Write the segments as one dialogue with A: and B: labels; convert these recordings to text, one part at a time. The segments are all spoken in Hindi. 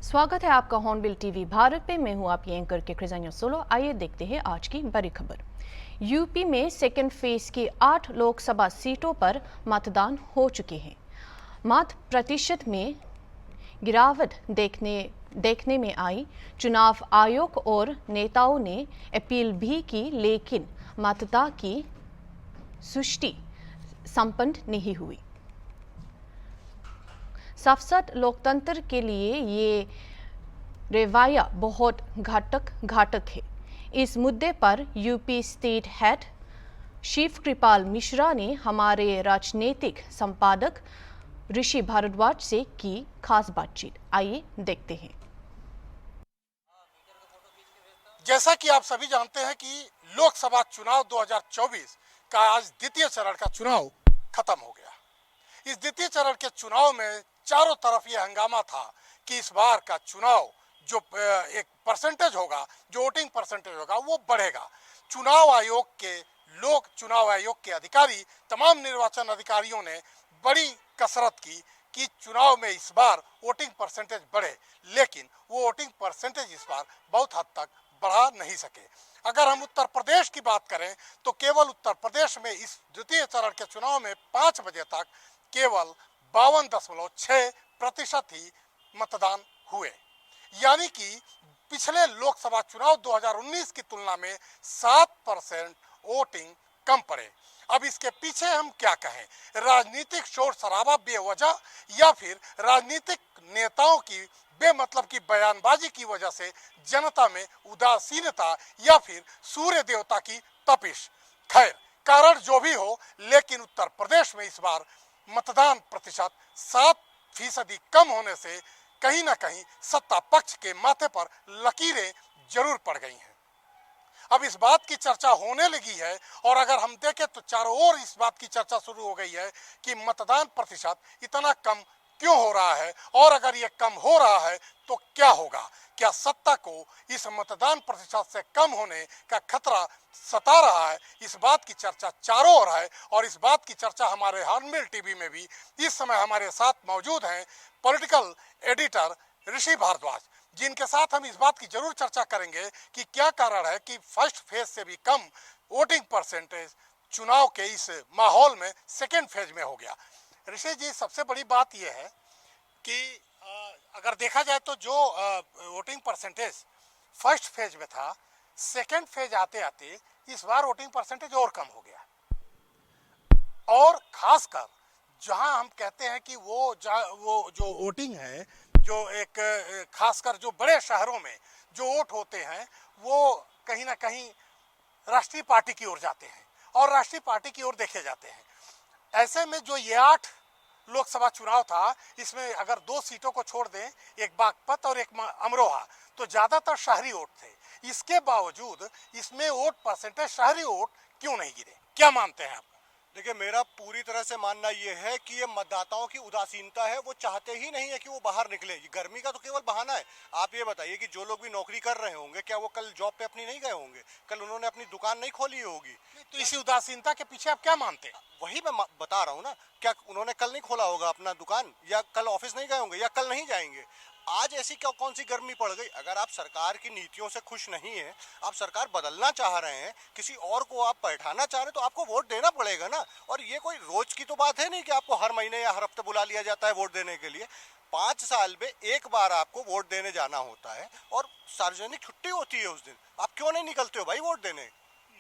A: स्वागत है आपका हॉर्नबिल टीवी भारत पे। मैं हूं आपकी एंकर के क्रिजानिया सोलो। आइए देखते हैं आज की बड़ी खबर। यूपी में सेकेंड फेज की 8 लोकसभा सीटों पर मतदान हो चुके हैं। मत प्रतिशत में गिरावट देखने में आई। चुनाव आयोग और नेताओं ने अपील भी की, लेकिन मतदान की सुष्टि संपन्न नहीं हुई। सफसद लोकतंत्र के लिए ये रवैया बहुत घातक है। इस मुद्दे पर यूपी स्टेट हेड शिव कृपाल मिश्रा ने हमारे राजनीतिक संपादक ऋषि भारद्वाज से की खास बातचीत। आइए देखते हैं।
B: जैसा कि आप सभी जानते हैं कि लोकसभा चुनाव 2024 का आज द्वितीय चरण का चुनाव खत्म हो गया। इस द्वितीय चरण के चुनाव में चारों तरफ ये हंगामा था कि इस बार का चुनाव जो एक परसेंटेज होगा, जो वोटिंग परसेंटेज होगा, वो बढ़ेगा। चुनाव आयोग के अधिकारी, तमाम निर्वाचन अधिकारियों ने बड़ी कसरत की कि चुनाव में इस बार वोटिंग परसेंटेज बढ़े, लेकिन वो वोटिंग परसेंटेज इस बार बहुत हद तक बढ़ा नहीं सके। अगर हम उत्तर प्रदेश की बात करें तो केवल उत्तर प्रदेश में इस द्वितीय चरण के चुनाव में 5 बजे तक केवल 52.6% ही मतदान हुए, यानी कि पिछले लोकसभा चुनाव 2019 की तुलना में 7% वोटिंग कम पड़े। अब इसके पीछे हम क्या कहें? राजनीतिक शोर शराबा बेवजह, या फिर राजनीतिक नेताओं की बेमतलब की बयानबाजी की वजह से जनता में उदासीनता, या फिर सूर्य देवता की तपिश? खैर, कारण जो भी हो, लेकिन उत्तर प्रदेश में इस बार मतदान प्रतिशत 7% कम होने से कहीं ना कहीं सत्ता पक्ष के माथे पर लकीरें जरूर पड़ गई हैं। अब इस बात की चर्चा होने लगी है, और अगर हम देखें तो चारों ओर इस बात की चर्चा शुरू हो गई है कि मतदान प्रतिशत इतना कम क्यों हो रहा है, और अगर ये कम हो रहा है तो क्या होगा? क्या सत्ता को इस मतदान प्रतिशत से कम होने का खतरा सता रहा है? इस बात की चर्चा चारों ओर है, और इस बात की चर्चा हमारे हॉर्नबिल टीवी में भी इस समय हमारे साथ मौजूद हैं पॉलिटिकल एडिटर ऋषि भारद्वाज, जिनके साथ हम इस बात की जरूर चर्चा करेंगे कि क्या कारण है कि फर्स्ट फेज से भी कम वोटिंग परसेंटेज चुनाव के इस माहौल में सेकेंड फेज में हो गया। ऋषि जी, सबसे बड़ी बात यह है कि अगर देखा जाए तो जो वोटिंग परसेंटेज फर्स्ट फेज में था, सेकेंड फेज आते आते इस बार वोटिंग परसेंटेज और कम हो गया। और खासकर जहां हम कहते हैं कि वो जो वोटिंग है, जो एक खासकर जो बड़े शहरों में जो वोट होते हैं, वो कहीं ना कहीं राष्ट्रीय पार्टी की ओर जाते हैं और राष्ट्रीय पार्टी की ओर देखे जाते हैं। ऐसे में जो ये 8 लोकसभा चुनाव था, इसमें अगर 2 सीटों को छोड़ दें, एक बागपत और एक अमरोहा, तो ज्यादातर शहरी वोट थे। इसके बावजूद इसमें वोट परसेंटेज, शहरी वोट क्यों नहीं गिरे? क्या मानते हैं आप?
C: देखिए, मेरा पूरी तरह से मानना ये है कि ये मतदाताओं की उदासीनता है। वो चाहते ही नहीं है कि वो बाहर निकले। गर्मी का तो केवल बहाना है। आप ये बताइए कि जो लोग भी नौकरी कर रहे होंगे, क्या वो कल जॉब पे अपनी नहीं गए होंगे? कल उन्होंने अपनी दुकान नहीं खोली होगी?
B: तो इसी उदासीनता के पीछे आप क्या मानते हैं?
C: वही मैं बता रहा हूँ ना। क्या उन्होंने कल नहीं खोला होगा अपना दुकान, या कल ऑफिस नहीं गए होंगे, या कल नहीं जाएंगे? आज ऐसी क्या कौन सी गर्मी पड़ गई? अगर आप सरकार की नीतियों से खुश नहीं है, आप सरकार बदलना चाह रहे हैं, किसी और को आप बैठाना चाह रहे हैं, तो आपको वोट देना पड़ेगा ना। और ये कोई रोज की तो बात है नहीं कि आपको हर महीने या हर हफ्ते बुला लिया जाता है वोट देने के लिए। 5 साल में एक बार आपको वोट देने जाना होता है, और सार्वजनिक छुट्टी होती है उस दिन। आप क्यों नहीं निकलते हो भाई वोट देने?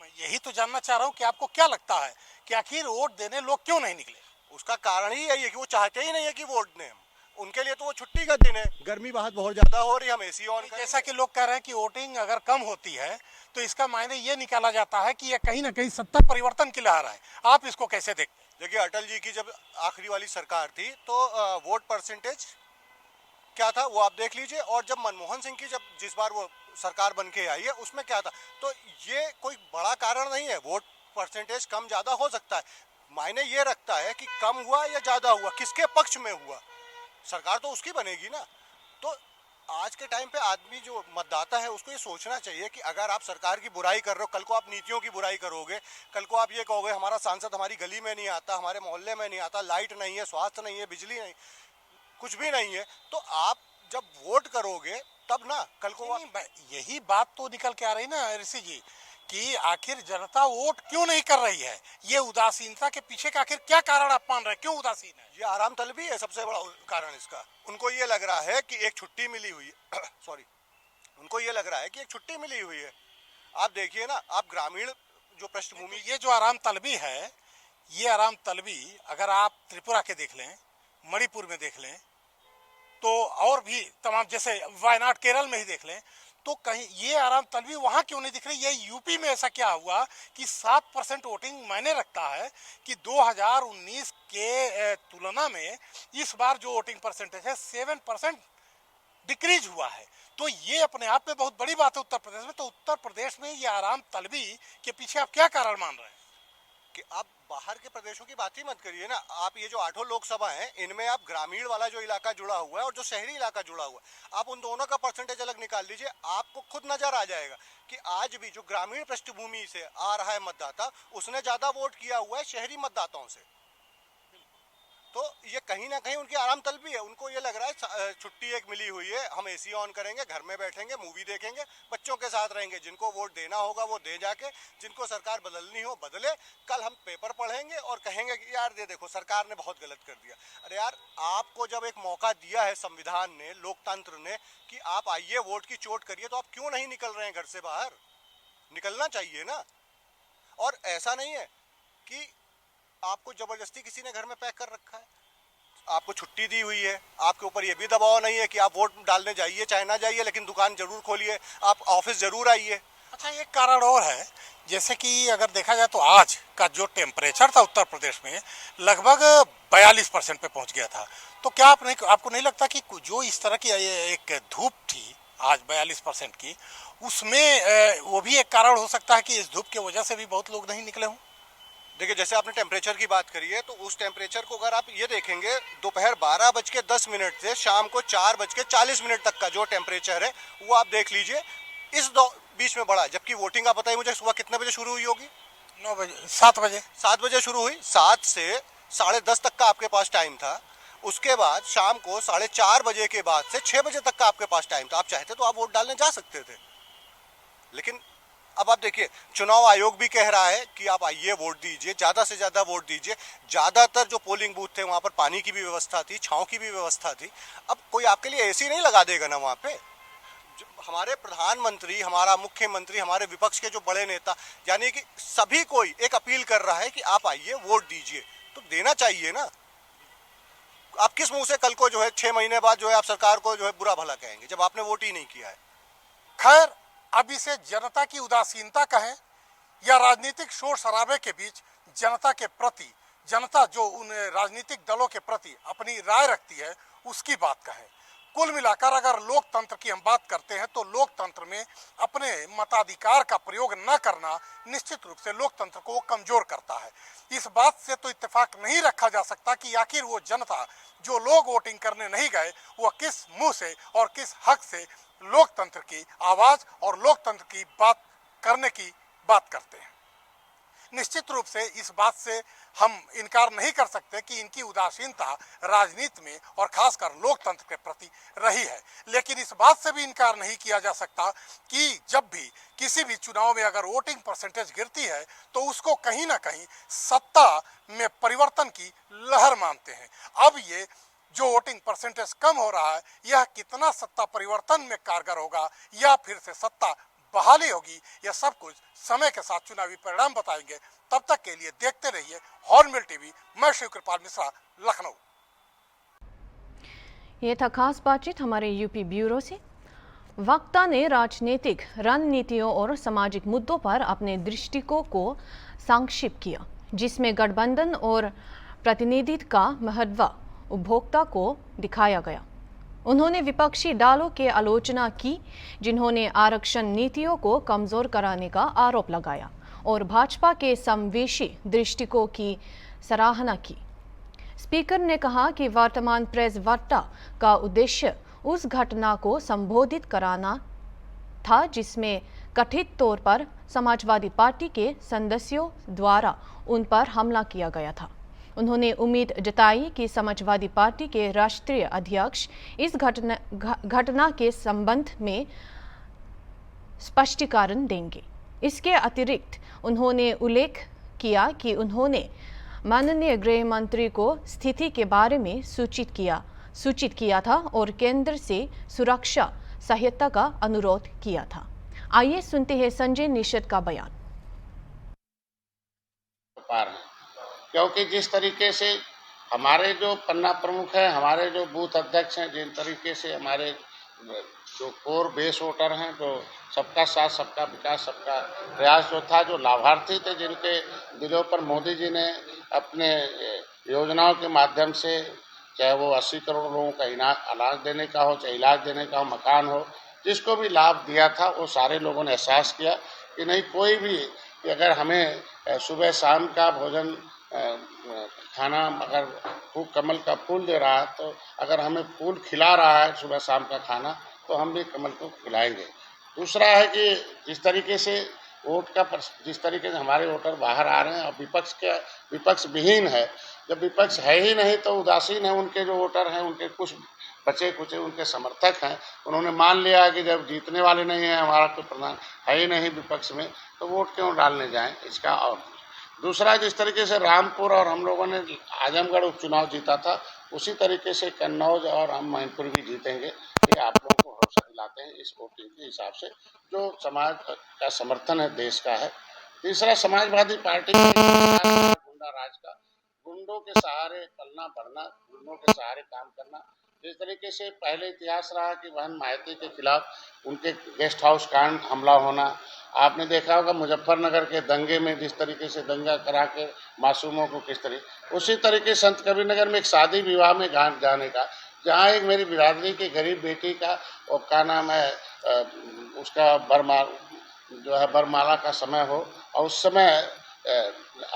B: मैं यही तो जानना चाह रहा हूँ कि आपको क्या लगता है कि आखिर वोट देने लोग क्यों नहीं निकले?
C: उसका कारण ही यही है कि वो चाहते ही नहीं है कि वोट दें। उनके लिए तो वो छुट्टी का दिन है। गर्मी बाहर बहुत ज्यादा हो रही है, हम एसी ऑन करें।
B: जैसा कि लोग कह रहे हैं कि वोटिंग अगर कम होती है तो इसका मायने ये निकाला जाता है कि ये कहीं ना कहीं सत्ता परिवर्तन की लहर है। आप इसको कैसे देखते हैं?
C: देखिए, अटल जी की जब आखिरी वाली सरकार थी तो वोट परसेंटेज क्या था वो आप देख लीजिए, और जब मनमोहन सिंह की जिस बार वो सरकार बन के आई है उसमें क्या था। तो ये कोई बड़ा कारण नहीं है। वोट परसेंटेज कम ज्यादा हो सकता है, मायने ये रखता है कि कम हुआ या ज्यादा हुआ, किसके पक्ष में हुआ। सरकार तो उसकी बनेगी ना। तो आज के टाइम पे आदमी जो मतदाता है उसको ये सोचना चाहिए कि अगर आप सरकार की बुराई कर रहे हो, कल को आप नीतियों की बुराई करोगे, कल को आप ये कहोगे हमारा सांसद हमारी गली में नहीं आता, हमारे मोहल्ले में नहीं आता, लाइट नहीं है, स्वास्थ्य नहीं है, बिजली नहीं, कुछ भी नहीं है, तो आप जब वोट करोगे तब ना कल को
B: यही बात तो निकल के आ रही ना ऋषि जी कि आखिर जनता वोट क्यों नहीं कर रही है। ये उदासीनता के पीछे का आखिर क्या कारण आप मान रहे हैं, क्यों उदासीन है?
C: ये आराम तलबी है सबसे बड़ा कारण इसका। उनको ये लग रहा है कि एक छुट्टी मिली हुई है सॉरी, उनको ये लग रहा है कि एक छुट्टी मिली हुई है। आप देखिए ना, आप ग्रामीण जो पृष्ठभूमि,
B: ये जो आराम तलबी है, ये आराम तलबी अगर आप त्रिपुरा के देख लें, मणिपुर में देख लें, तो और भी तमाम, जैसे वायनाड केरल में ही देख लें, तो कहीं ये आराम तलबी वहां क्यों नहीं दिख रही? ये यूपी में ऐसा क्या हुआ कि 7% वोटिंग मायने रखता है कि 2019 के तुलना में इस बार जो वोटिंग परसेंटेज है 7% डिक्रीज हुआ है। तो ये अपने आप में बहुत बड़ी बात है उत्तर प्रदेश में। तो उत्तर प्रदेश में ये आराम तलबी के पीछे आप क्या कारण मान रहे हैं?
C: कि आप बाहर के प्रदेशों की बात ही मत करिए ना। आप ये जो 8 लोकसभा हैं, इनमें आप ग्रामीण वाला जो इलाका जुड़ा हुआ है और जो शहरी इलाका जुड़ा हुआ है, आप उन दोनों का परसेंटेज अलग निकाल लीजिए, आपको खुद नजर आ जाएगा कि आज भी जो ग्रामीण पृष्ठभूमि से आ रहा है मतदाता, उसने ज्यादा वोट किया हुआ है शहरी मतदाताओं से। तो ये कहीं ना कहीं उनकी आराम तलबी है। उनको ये लग रहा है छुट्टी एक मिली हुई है, हम एसी ऑन करेंगे, घर में बैठेंगे, मूवी देखेंगे, बच्चों के साथ रहेंगे। जिनको वोट देना होगा वो दे जाके, जिनको सरकार बदलनी हो बदले। कल हम पेपर पढ़ेंगे और कहेंगे कि यार ये देखो सरकार ने बहुत गलत कर दिया। अरे यार, आपको जब एक मौका दिया है संविधान ने, लोकतंत्र ने, कि आप आइए वोट की चोट करिए, तो आप क्यों नहीं निकल रहे हैं घर से बाहर? निकलना चाहिए ना। और ऐसा नहीं है कि आपको जबरदस्ती किसी ने घर में पैक कर रखा है। आपको छुट्टी दी हुई है, आपके ऊपर ये भी दबाव नहीं है कि आप वोट डालने जाइए चाहे ना जाइए, लेकिन दुकान जरूर खोलिए, आप ऑफिस जरूर आइए।
B: अच्छा, एक कारण और है, जैसे कि अगर देखा जाए तो आज का जो टेम्परेचर था उत्तर प्रदेश में लगभग 42% पे पहुंच गया था। तो क्या आपको नहीं लगता कि जो इस तरह की एक धूप थी आज 42% की, उसमें वो भी एक कारण हो सकता है कि इस धूप की वजह से भी बहुत लोग नहीं निकले हों?
C: देखिए, जैसे आपने टेम्परेचर की बात करी है, तो उस टेम्परेचर को अगर आप ये देखेंगे, दोपहर 12:10 से शाम को 4:40 तक का जो टेम्परेचर है वो आप देख लीजिए, इस बीच में बढ़ा। जबकि वोटिंग आप बताइए मुझे सुबह कितने बजे शुरू हुई होगी?
B: 9 बजे, 7 बजे।
C: 7 बजे शुरू हुई, 7 से 10:30 तक का आपके पास टाइम था। उसके बाद शाम को 4:30 बजे के बाद से 6 बजे तक का आपके पास टाइम था। आप चाहते तो आप वोट डालने जा सकते थे। लेकिन अब आप देखिए, चुनाव आयोग भी कह रहा है कि आप आइए वोट दीजिए, ज़्यादा से ज़्यादा वोट दीजिए। ज़्यादातर जो पोलिंग बूथ थे वहाँ पर पानी की भी व्यवस्था थी, छाँव की भी व्यवस्था थी। अब कोई आपके लिए एसी नहीं लगा देगा ना वहाँ पे। हमारे प्रधानमंत्री, हमारा मुख्यमंत्री, हमारे विपक्ष के जो बड़े नेता, यानी कि सभी कोई एक अपील कर रहा है कि आप आइए वोट दीजिए, तो देना चाहिए ना। आप किस मुंह से कल को जो है 6 महीने बाद जो है आप सरकार को जो है बुरा भला कहेंगे, जब आपने वोट ही नहीं किया है?
B: खैर, अब इसे जनता की उदासीनता कहें या राजनीतिक शोर शराबे के बीच जनता के प्रति, जनता जो उन राजनीतिक दलों के प्रति अपनी राय रखती है, उसकी बात कहें। कुल मिलाकर अगर लोकतंत्र की हम बात करते हैं तो लोकतंत्र में अपने मताधिकार का प्रयोग न करना निश्चित रूप से लोकतंत्र को कमजोर करता है। इस बात से तो इत्तेफाक नहीं रखा जा सकता कि आखिर वो जनता, जो लोग वोटिंग करने नहीं गए, वह किस मुंह से और किस हक से लोकतंत्र की आवाज और लोकतंत्र की बात करने की बात करते हैं। निश्चित रूप से इस बात से हम इनकार नहीं कर सकते कि इनकी उदासीनता राजनीति में और खासकर लोकतंत्र के प्रति रही है। लेकिन इस बात से भी इनकार नहीं किया जा सकता कि जब भी किसी भी चुनाव में अगर वोटिंग परसेंटेज गिरती है तो उसको कहीं ना कहीं सत्ता में परिवर्तन की लहर मानते हैं। अब ये जो वोटिंग परसेंटेज कम हो रहा है, यह कितना सत्ता परिवर्तन में कारगर होगा या फिर से सत्ता बहाली होगी, यह सब कुछ समय के साथ चुनावी परिणाम बताएंगे। तब तक के लिए देखते रहिए हॉर्नबिल टीवी। मैं शिव कृपाल मिश्रा, लखनऊ।
A: ये था खास बातचीत हमारे यूपी ब्यूरो से। वक्ता ने राजनीतिक रणनीतियों और सामाजिक मुद्दों पर अपने दृष्टिकोण को संक्षिप्त किया, जिसमें गठबंधन और प्रतिनिधित्व का महत्व उपभोक्ता को दिखाया गया। उन्होंने विपक्षी दलों की आलोचना की, जिन्होंने आरक्षण नीतियों को कमजोर कराने का आरोप लगाया और भाजपा के समावेशी दृष्टिकोण की सराहना की। स्पीकर ने कहा कि वर्तमान प्रेस वार्ता का उद्देश्य उस घटना को संबोधित कराना था जिसमें कथित तौर पर समाजवादी पार्टी के सदस्यों द्वारा उन पर हमला किया गया था। उन्होंने उम्मीद जताई कि समाजवादी पार्टी के राष्ट्रीय अध्यक्ष इस घटना के संबंध में स्पष्टीकरण देंगे। इसके अतिरिक्त उन्होंने उल्लेख किया कि उन्होंने माननीय गृह मंत्री को स्थिति के बारे में सूचित किया था और केंद्र से सुरक्षा सहायता का अनुरोध किया था। आइए सुनते हैं संजय निषद का बयान।
D: क्योंकि जिस तरीके से हमारे जो पन्ना प्रमुख हैं, हमारे जो बूथ अध्यक्ष हैं, जिन तरीके से हमारे जो कोर बेस वोटर हैं, जो सबका साथ सबका विकास सबका प्रयास जो था, जो लाभार्थी थे, जिनके दिलों पर मोदी जी ने अपने योजनाओं के माध्यम से, चाहे वो 80 करोड़ लोगों का इलाज देने का हो, चाहे इलाज देने का हो, मकान हो, जिसको भी लाभ दिया था, वो सारे लोगों ने एहसास किया कि नहीं, कोई भी अगर हमें सुबह शाम का भोजन खाना अगर फूल कमल का फूल दे रहा है, तो अगर हमें फूल खिला रहा है सुबह शाम का खाना, तो हम भी कमल को खिलाएंगे। दूसरा है कि जिस तरीके से जिस तरीके से हमारे वोटर बाहर आ रहे हैं और विपक्ष विहीन है, जब विपक्ष है ही नहीं तो उदासीन है उनके जो वोटर हैं, उनके कुछ बचे कुचे उनके समर्थक हैं, उन्होंने मान लिया कि जब जीतने वाले नहीं हैं, हमारा कोई प्रधान है ही नहीं विपक्ष में, तो वोट क्यों डालने जाएं इसका। और दूसरा, जिस तरीके से रामपुर और हम लोगों ने आजमगढ़ उपचुनाव जीता था, उसी तरीके से कन्नौज और हम मैनपुर भी जीतेंगे। ये आप लोगों को भरोसा दिलाते हैं इस वोटिंग के हिसाब से, जो समाज का समर्थन है देश का है। तीसरा, समाजवादी पार्टी गुंडा राज का, गुंडों के सहारे पलना बढ़ना, गुंडों के सहारे काम करना। जिस तरीके से पहले इतिहास रहा कि बहन माइती के खिलाफ उनके गेस्ट हाउस कांड हमला होना, आपने देखा होगा मुजफ्फरनगर के दंगे में जिस तरीके से दंगा करा के मासूमों को किस तरीके, उसी तरीके संत कबीरनगर में एक शादी विवाह में जाने का, जहाँ एक मेरी बिरादरी की गरीब बेटी का, वो क्या नाम है, उसका बरमाला का समय हो, और उस समय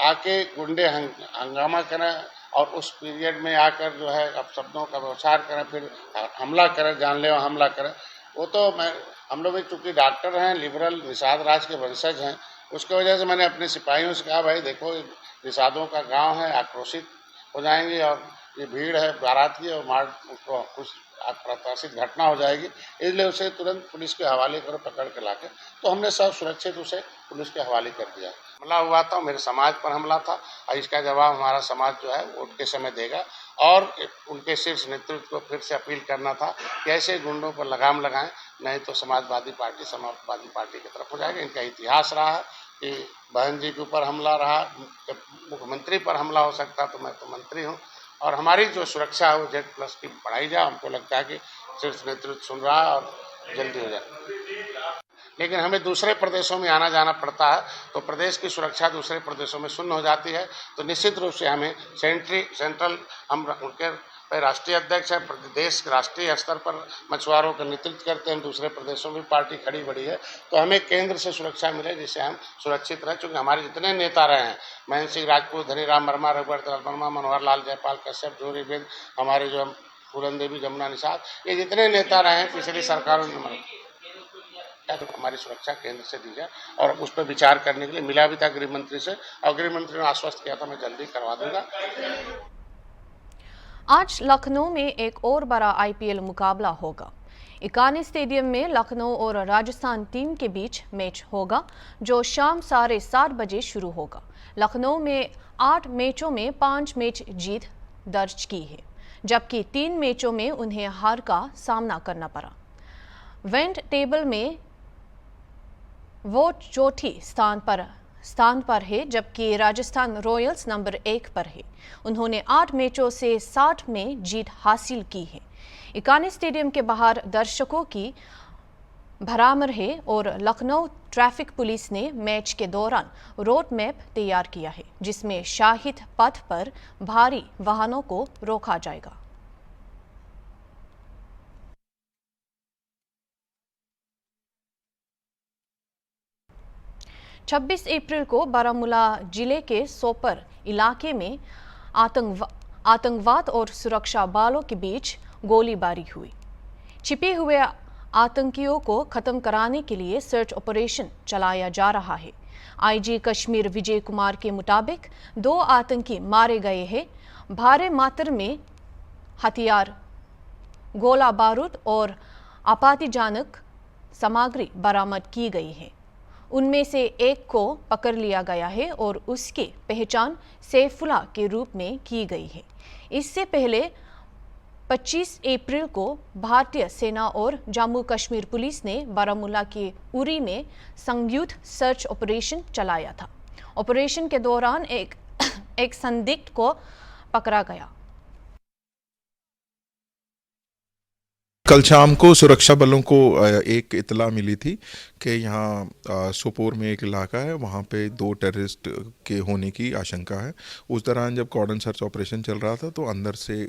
D: आके गुंडे हंगामा करें और उस पीरियड में आकर जो है अब शब्दों का व्यवचार करें, फिर हमला करें, जानलेवा हमला करें। वो तो हम लोग भी चूँकि डॉक्टर हैं, लिबरल निषाद राज के वंशज हैं, उसकी वजह से मैंने अपने सिपाहियों से कहा, भाई देखो निषादों का गांव है, आक्रोशित हो जाएंगे और ये भीड़ है बारात की और उसको कुछ अप्रत्याशित घटना हो जाएगी, इसलिए उसे तुरंत पुलिस के हवाले करो, पकड़ के लाके। तो हमने सब सुरक्षित उसे पुलिस के हवाले कर दिया। हमला हुआ था, मेरे समाज पर हमला था, और इसका जवाब हमारा समाज जो है वोट के समय देगा। और उनके शीर्ष नेतृत्व को फिर से अपील करना था कि ऐसे गुंडों पर लगाम लगाएं, नहीं तो समाजवादी पार्टी की तरफ हो जाएगा। इनका इतिहास रहा है कि बहन जी के ऊपर हमला रहा, जब मुख्यमंत्री पर हमला हो सकता तो मैं तो मंत्री हूँ, और हमारी जो सुरक्षा है वो Z+ की बढ़ाई जाए। हमको लगता है कि शीर्ष नेतृत्व सुन रहा है और जल्दी हो जाए। लेकिन हमें दूसरे प्रदेशों में आना जाना पड़ता है, तो प्रदेश की सुरक्षा दूसरे प्रदेशों में शून्य हो जाती है। तो निश्चित रूप से हमें सेंट्रल हम उनके राष्ट्रीय अध्यक्ष है, प्रदेश राष्ट्रीय स्तर पर मछुआरों का नेतृत्व करते हैं, दूसरे प्रदेशों में पार्टी खड़ी बड़ी है, तो हमें केंद्र से सुरक्षा मिले जिससे हम सुरक्षित रहें। चूँकि हमारे जितने नेता रहे हैं, महेंद्र सिंह राजपूत, धनीराम वर्मा, रघुवर वर्मा, मनोहर लाल जयपाल कश्यप, जोरी बेद, हमारे जो पूरन देवी, जमुना निषाद, ये जितने नेता रहे हैं पिछली सरकारों ने, तो हमारी सुरक्षा केंद्र से दी जाए। और उस पर विचार करने के लिए मिला भी था गृह मंत्री से, और गृह मंत्री ने आश्वस्त किया था मैं जल्दी करवा दूंगा।
A: आज लखनऊ में एक और बड़ा IPL मुकाबला होगा। इकानी स्टेडियम में लखनऊ और राजस्थान टीम के बीच मैच होगा, जो शाम 7:30 बजे शुरू होगा। लखनऊ में 8 मैचों में 5 मैच जीत दर्ज की है, जबकि 3 मैचों में उन्हें हार का सामना करना पड़ा। वेंट टेबल में वो चौथी स्थान पर है, जबकि राजस्थान रॉयल्स नंबर 1 पर है। उन्होंने 8 मैचों से 60 में जीत हासिल की है। इकानी स्टेडियम के बाहर दर्शकों की भरमार है और लखनऊ ट्रैफिक पुलिस ने मैच के दौरान रोड मैप तैयार किया है, जिसमें शाहिद पथ पर भारी वाहनों को रोका जाएगा। 26 अप्रैल को बारामूला जिले के सोपर इलाके में आतंकवाद और सुरक्षा बलों के बीच गोलीबारी हुई। छिपे हुए आतंकियों को खत्म कराने के लिए सर्च ऑपरेशन चलाया जा रहा है। आईजी कश्मीर विजय कुमार के मुताबिक 2 आतंकी मारे गए हैं। भारी मात्रा में हथियार, गोला बारूद और आपत्तिजनक सामग्री बरामद की गई है। उनमें से एक को पकड़ लिया गया है और उसकी पहचान सैफुल्लाह के रूप में की गई है। इससे पहले 25 अप्रैल को भारतीय सेना और जम्मू कश्मीर पुलिस ने बारामूला के उरी में संयुक्त सर्च ऑपरेशन चलाया था। ऑपरेशन के दौरान एक संदिग्ध को पकड़ा गया।
E: कल शाम को सुरक्षा बलों को एक इतला मिली थी कि यहाँ सोपोर में एक इलाका है, वहाँ पे 2 टेररिस्ट के होने की आशंका है। उस दौरान जब कॉर्डन सर्च ऑपरेशन चल रहा था तो अंदर से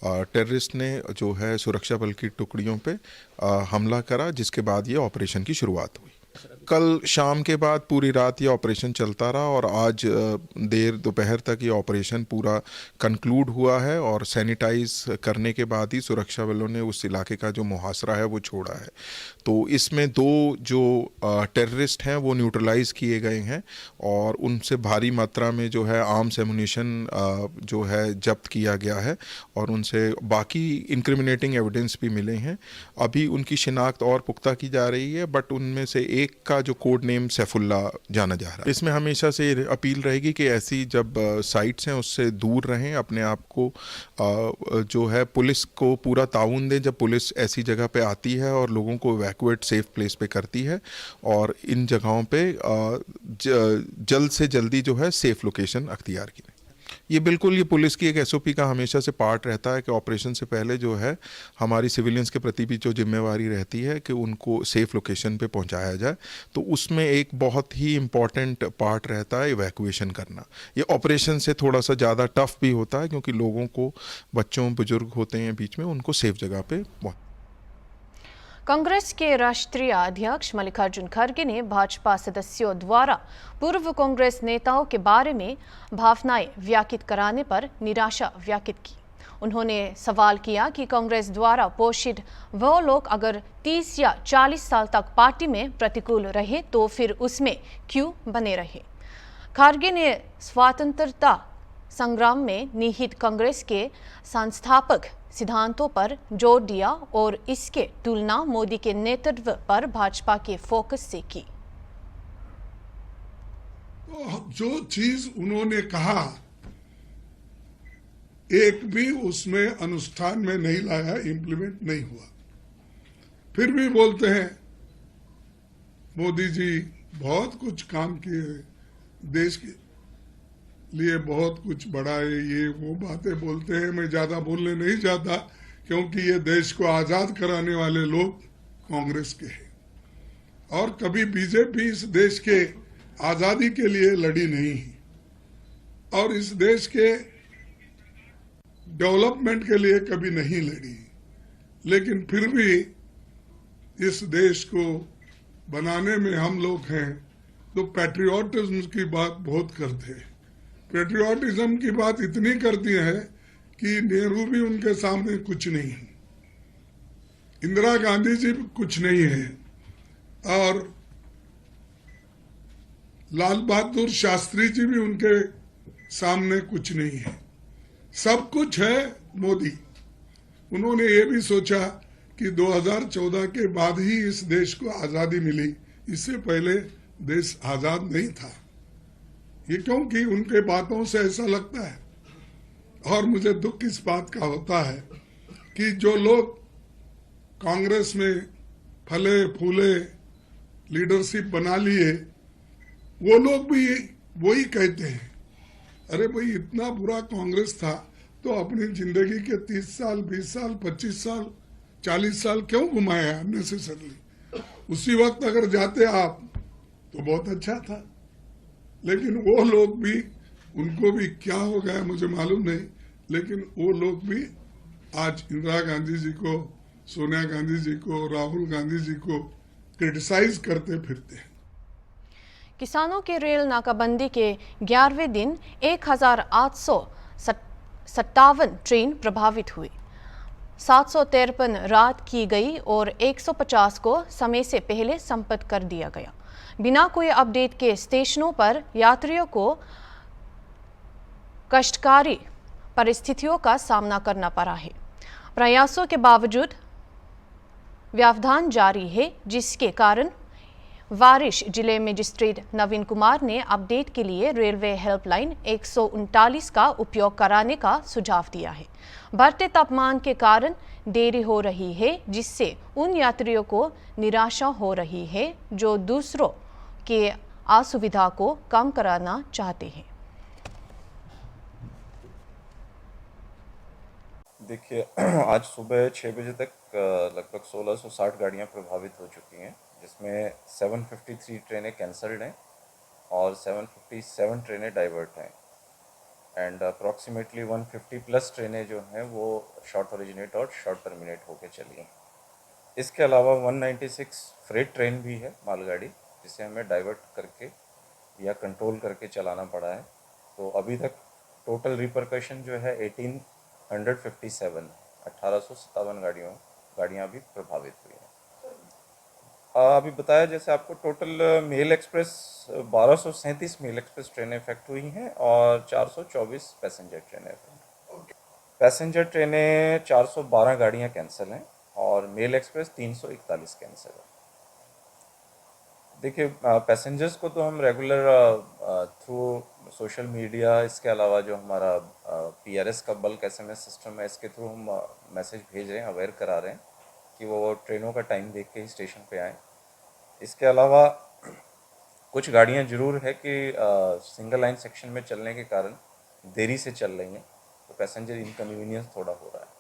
E: टेररिस्ट ने जो है सुरक्षा बल की टुकड़ियों पे हमला करा, जिसके बाद ये ऑपरेशन की शुरुआत हुई। कल शाम के बाद पूरी रात ये ऑपरेशन चलता रहा और आज देर दोपहर तक ये ऑपरेशन पूरा कंक्लूड हुआ है और सैनिटाइज करने के बाद ही सुरक्षा बलों ने उस इलाके का जो मुहासरा है वो छोड़ा है। तो इसमें 2 जो टेररिस्ट हैं वो न्यूट्रलाइज किए गए हैं और उनसे भारी मात्रा में जो है आर्म्स एमुनिशन जो है जब्त किया गया है और उनसे बाकी इंक्रिमिनेटिंग एविडेंस भी मिले हैं। अभी उनकी शिनाख्त और पुख्ता की जा रही है, बट उनमें से एक का जो कोड नेम सैफुल्लाह जाना जा रहा है। इसमें हमेशा से अपील रहेगी कि ऐसी जब साइट्स हैं उससे दूर रहें, अपने आप को जो है पुलिस को पूरा ताउन दें जब पुलिस ऐसी जगह पे आती है और लोगों को इवैक्यूएट सेफ प्लेस पे करती है, और इन जगहों पे जल्द से जल्दी जो है सेफ लोकेशन अख्तियार की। ये बिल्कुल ये पुलिस की एक एसओपी का हमेशा से पार्ट रहता है कि ऑपरेशन से पहले जो है हमारी सिविलियंस के प्रति भी जो जिम्मेवारी रहती है कि उनको सेफ लोकेशन पे पहुंचाया जाए। तो उसमें एक बहुत ही इम्पॉर्टेंट पार्ट रहता है इवैक्यूएशन करना। ये ऑपरेशन से थोड़ा सा ज़्यादा टफ भी होता है क्योंकि लोगों को, बच्चों बुजुर्ग होते हैं बीच में, उनको सेफ जगह पे
A: कांग्रेस के राष्ट्रीय अध्यक्ष मल्लिकार्जुन खड़गे ने भाजपा सदस्यों द्वारा पूर्व कांग्रेस नेताओं के बारे में भावनाएं व्यक्त कराने पर निराशा व्यक्त की। उन्होंने सवाल किया कि कांग्रेस द्वारा पोषित वो लोग अगर 30 या 40 साल तक पार्टी में प्रतिकूल रहे तो फिर उसमें क्यों बने रहे। खड़गे ने स्वतंत्रता संग्राम में निहित कांग्रेस के संस्थापक सिद्धांतों पर जोर दिया और इसके तुलना मोदी के नेतृत्व पर भाजपा के फोकस से की।
F: जो चीज उन्होंने कहा एक भी उसमें अनुष्ठान में नहीं लाया, इम्प्लीमेंट नहीं हुआ। फिर भी बोलते हैं मोदी जी बहुत कुछ काम किए, देश के लिए बहुत कुछ बढ़ाए, ये वो बातें बोलते हैं। मैं ज्यादा बोलने नहीं चाहता क्योंकि ये देश को आजाद कराने वाले लोग कांग्रेस के हैं और कभी बीजेपी इस देश के आजादी के लिए लड़ी नहीं और इस देश के डेवलपमेंट के लिए कभी नहीं लड़ी। लेकिन फिर भी इस देश को बनाने में हम लोग हैं तो पैट्रियोटिज्म की बात बहुत करते हैं। पैट्रियोटिज्म की बात इतनी करती है कि नेहरू भी उनके सामने कुछ नहीं है, इंदिरा गांधी जी भी कुछ नहीं है और लाल बहादुर शास्त्री जी भी उनके सामने कुछ नहीं है। सब कुछ है मोदी। उन्होंने ये भी सोचा कि 2014 के बाद ही इस देश को आजादी मिली, इससे पहले देश आजाद नहीं था। ये क्योंकि उनके बातों से ऐसा लगता है और मुझे दुख इस बात का होता है कि जो लोग कांग्रेस में फले फूले लीडरशिप बना लिए वो लोग भी वही कहते हैं, अरे भाई इतना बुरा कांग्रेस था तो अपनी जिंदगी के 30 साल 20 साल 25 साल 40 साल क्यों घुमाया अननेसेसरली। उसी वक्त अगर जाते आप तो बहुत अच्छा था। लेकिन वो लोग भी, उनको भी क्या हो गया मुझे मालूम नहीं, लेकिन वो लोग भी आज इंदिरा गांधी जी को, सोनिया गांधी जी को, राहुल गांधी जी को क्रिटिसाइज करते फिरते हैं।
A: किसानों के रेल नाकाबंदी के 11वें दिन 1857 ट्रेन प्रभावित हुई। 753 रद्द की गई और 150 को समय से पहले संपन्न कर दिया गया। बिना कोई अपडेट के स्टेशनों पर यात्रियों को कष्टकारी परिस्थितियों का सामना करना पड़ा है। प्रयासों के बावजूद व्यवधान जारी है, जिसके कारण वारिश जिले मजिस्ट्रेट नवीन कुमार ने अपडेट के लिए रेलवे हेल्पलाइन 139 का उपयोग कराने का सुझाव दिया है। बढ़ते तापमान के कारण देरी हो रही है, जिससे उन यात्रियों को निराशा हो रही है जो दूसरों के असुविधा को कम कराना चाहते हैं।
G: देखिए, आज सुबह 6 बजे तक लगभग 1660 गाड़ियां प्रभावित हो चुकी हैं, जिसमें 753 ट्रेनें कैंसल्ड हैं और 757 ट्रेनें डाइवर्ट हैं एंड अप्रॉक्सीमेटली 150 प्लस ट्रेनें जो हैं वो शॉर्ट ओरिजिनेट और शॉर्ट टर्मिनेट होकर चली हैं। इसके अलावा 196 फ्रेट ट्रेन भी है, मालगाड़ी, जिसे हमें डाइवर्ट करके या कंट्रोल करके चलाना पड़ा है। तो अभी तक टोटल रिपरकशन जो है 1857 गाड़ियाँ भी प्रभावित हुई हैं। अभी बताया जैसे आपको, total mail express 1237 mail express ट्रेनें इफेक्ट हुई हैं और 424 पैसेंजर ट्रेनें। पैसेंजर ट्रेनें 412 गाड़ियाँ कैंसिल हैं और मेल एक्सप्रेस 341 कैंसिल है। देखिए, पैसेंजर्स को तो हम रेगुलर थ्रू सोशल मीडिया, इसके अलावा जो हमारा PRS का बल्क SMS सिस्टम है, इसके थ्रू हम मैसेज भेज रहे हैं, अवेयर करा रहे हैं कि वो ट्रेनों का टाइम देख के ही स्टेशन पे आएँ। इसके अलावा कुछ गाड़ियाँ ज़रूर है कि सिंगल लाइन सेक्शन में चलने के कारण देरी से चल रही हैं, तो पैसेंजर इनकन्वीनियंस थोड़ा हो रहा है।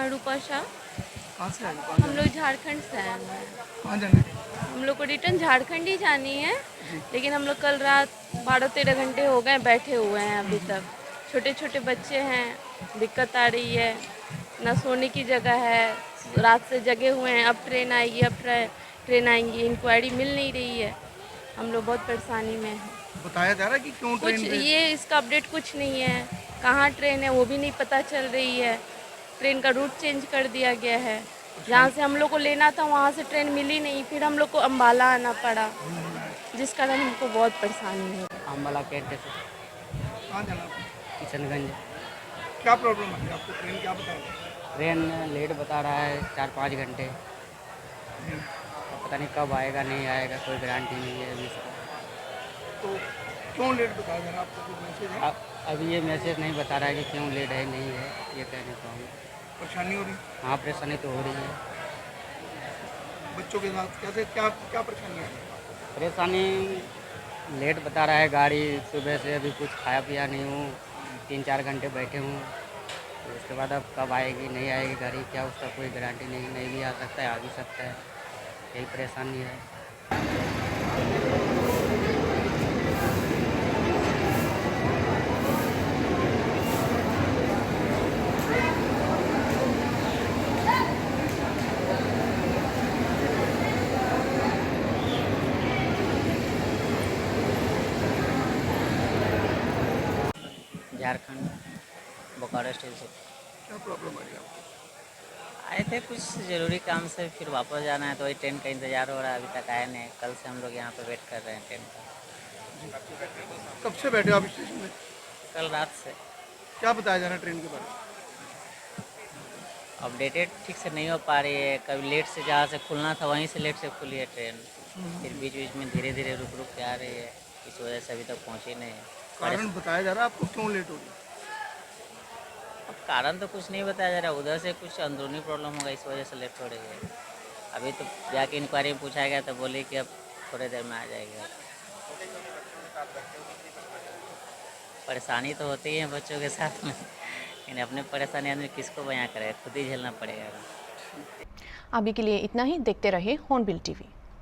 H: रूपा शाह।
I: कहाँ से आए?
H: हम लोग झारखंड से आए हैं।
I: कहाँ जाने?
H: हम लोग को रिटर्न झारखंड ही जानी है, लेकिन हम लोग कल रात 12-13 घंटे हो गए बैठे हुए हैं अभी तक। छोटे छोटे बच्चे हैं, दिक्कत आ रही है, ना सोने की जगह है, रात से जगे हुए हैं। अब ट्रेन आएगी, अब ट्रेन आएंगी, इंक्वायरी मिल नहीं रही है। हम लोग बहुत परेशानी में हैं।
I: बताया जा रहा है कि क्यों
H: कुछ
I: ट्रेन
H: ये इसका अपडेट कुछ नहीं है, कहाँ ट्रेन है वो भी नहीं पता चल रही है। ट्रेन का रूट चेंज कर दिया गया है, जहाँ से हम लोग को लेना था वहाँ से ट्रेन मिली नहीं, फिर हम लोग को अम्बाला आना पड़ा, जिस कारण हमको बहुत परेशानी है।
J: अम्बाला कैंटे से
I: कहाँ जाना आपको?
J: किशनगंज।
I: क्या प्रॉब्लम है आपको? ट्रेन क्या बता रहा है?
J: ट्रेन लेट बता रहा है 4-5 घंटे, पता नहीं कब आएगा नहीं आएगा, कोई गारंटी नहीं है अभी इसका।
I: तो क्यों लेट बताया जा रहा है आपको? कुछ मैसेज है?
J: अभी ये मैसेज नहीं बता रहा है कि क्यों लेट है, नहीं है, ये कहने को हम।
I: परेशानी हो रही?
J: हाँ, परेशानी तो हो रही है।
I: बच्चों के साथ कैसे क्या क्या परेशानी है?
J: परेशानी लेट बता रहा है गाड़ी, सुबह से अभी कुछ खाया पिया नहीं हूँ, 3-4 घंटे बैठे हूँ। तो उसके बाद अब कब आएगी नहीं आएगी गाड़ी, क्या उसका कोई गारंटी नहीं भी आ सकता है, आ भी सकता है, यही परेशानी है। झारखंड बोकारो स्टेशन से
I: क्या प्रॉब्लम आ रही है आपको?
K: आए थे कुछ ज़रूरी काम से, फिर वापस जाना है, तो वही ट्रेन का इंतज़ार हो रहा है, अभी तक आया नहीं। कल से हम लोग यहाँ पे वेट कर रहे हैं ट्रेन का।
I: कब से बैठे हो आप स्टेशन में?
K: कल रात से।
I: क्या बताया जा रहा है ट्रेन के बारे में?
K: अपडेटेड ठीक से नहीं हो पा रही है, कभी लेट से जहाँ से खुलना था वहीं से लेट से खुली है ट्रेन, फिर बीच बीच में धीरे धीरे रुक के आ रही है, इस वजह से अभी तक पहुँची नहीं है।
I: कारण बताया जा रहा है आपको क्यों लेट हो रही है?
K: अब कारण तो कुछ नहीं बताया जा रहा, उधर से कुछ अंदरूनी प्रॉब्लम होगा, इस वजह से लेट हो रही है। अभी तो जाके इंक्वायरी में पूछा गया तो बोले कि अब थोड़ी देर में आ जाएगी। परेशानी तो होती है बच्चों के साथ में, लेकिन अपने परेशानी आदमी किसको बयां करे, खुद ही झेलना पड़ेगा।
A: अभी के लिए इतना ही। देखते रहे हॉर्नबिल टीवी।